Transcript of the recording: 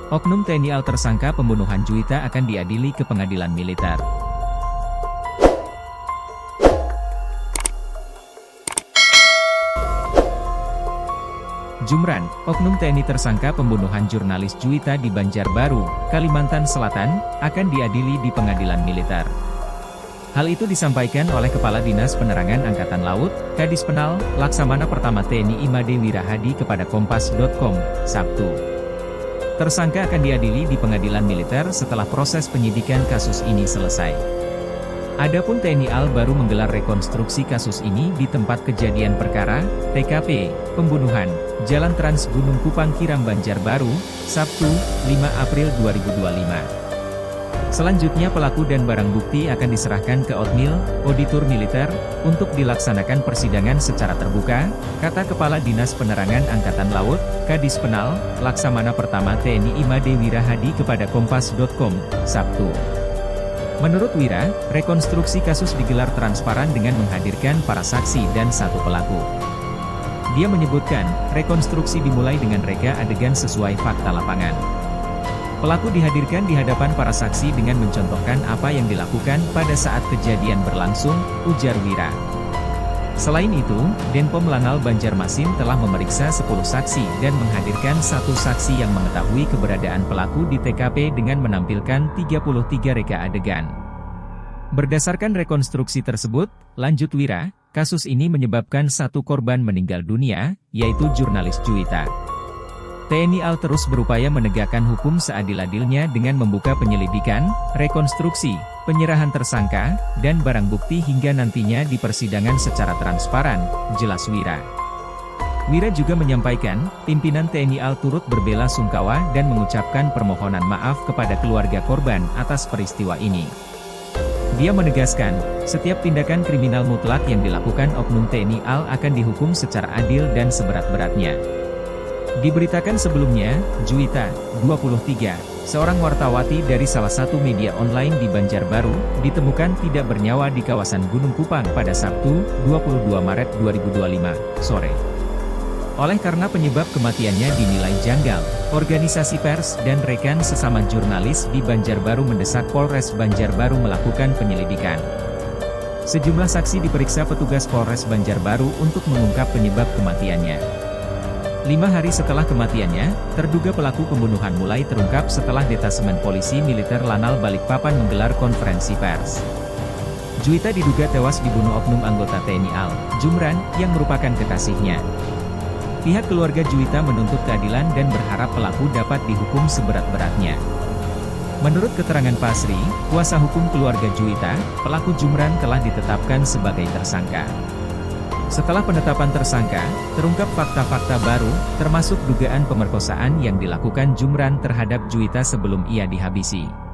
Oknum TNI AL tersangka pembunuhan Juwita akan diadili ke pengadilan militer. Jumran, oknum TNI tersangka pembunuhan jurnalis Juwita di Banjarbaru, Kalimantan Selatan, akan diadili di pengadilan militer. Hal itu disampaikan oleh Kepala Dinas Penerangan Angkatan Laut, Kadis Penal, Laksamana Pertama TNI Imade Wirahadi kepada Kompas.com, Sabtu. Tersangka akan diadili di pengadilan militer setelah proses penyidikan kasus ini selesai. Adapun TNI AL baru menggelar rekonstruksi kasus ini di tempat kejadian perkara, TKP, pembunuhan, Jalan Trans Gunung Kupang Kiram Banjarbaru, Sabtu, 5 April 2025. Selanjutnya pelaku dan barang bukti akan diserahkan ke Otmil, Auditor Militer, untuk dilaksanakan persidangan secara terbuka, kata Kepala Dinas Penerangan Angkatan Laut, Kadis Penal, Laksamana Pertama TNI Imade Wirahadi kepada Kompas.com, Sabtu. Menurut Wira, rekonstruksi kasus digelar transparan dengan menghadirkan para saksi dan satu pelaku. Dia menyebutkan, rekonstruksi dimulai dengan reka adegan sesuai fakta lapangan. Pelaku dihadirkan di hadapan para saksi dengan mencontohkan apa yang dilakukan pada saat kejadian berlangsung, ujar Wira. Selain itu, Denpom Lanal Banjarmasin telah memeriksa 10 saksi dan menghadirkan satu saksi yang mengetahui keberadaan pelaku di TKP dengan menampilkan 33 reka adegan. Berdasarkan rekonstruksi tersebut, lanjut Wira, kasus ini menyebabkan satu korban meninggal dunia, yaitu jurnalis Juwita. TNI AL terus berupaya menegakkan hukum seadil-adilnya dengan membuka penyelidikan, rekonstruksi, penyerahan tersangka, dan barang bukti hingga nantinya di persidangan secara transparan, jelas Wira. Wira juga menyampaikan, pimpinan TNI AL turut berbela sungkawa dan mengucapkan permohonan maaf kepada keluarga korban atas peristiwa ini. Dia menegaskan, setiap tindakan kriminal mutlak yang dilakukan oknum TNI AL akan dihukum secara adil dan seberat-beratnya. Diberitakan sebelumnya, Juwita, 23, seorang wartawati dari salah satu media online di Banjarbaru, ditemukan tidak bernyawa di kawasan Gunung Kupang pada Sabtu, 22 Maret 2025, sore. Oleh karena penyebab kematiannya dinilai janggal, organisasi pers dan rekan sesama jurnalis di Banjarbaru mendesak Polres Banjarbaru melakukan penyelidikan. Sejumlah saksi diperiksa petugas Polres Banjarbaru untuk mengungkap penyebab kematiannya. 5 hari setelah kematiannya, terduga pelaku pembunuhan mulai terungkap setelah Detasemen Polisi Militer Lanal Balikpapan menggelar konferensi pers. Juwita diduga tewas dibunuh oknum anggota TNI AL, Jumran, yang merupakan kekasihnya. Pihak keluarga Juwita menuntut keadilan dan berharap pelaku dapat dihukum seberat-beratnya. Menurut keterangan Pasri, kuasa hukum keluarga Juwita, pelaku Jumran telah ditetapkan sebagai tersangka. Setelah penetapan tersangka, terungkap fakta-fakta baru, termasuk dugaan pemerkosaan yang dilakukan Jumran terhadap Juwita sebelum ia dihabisi.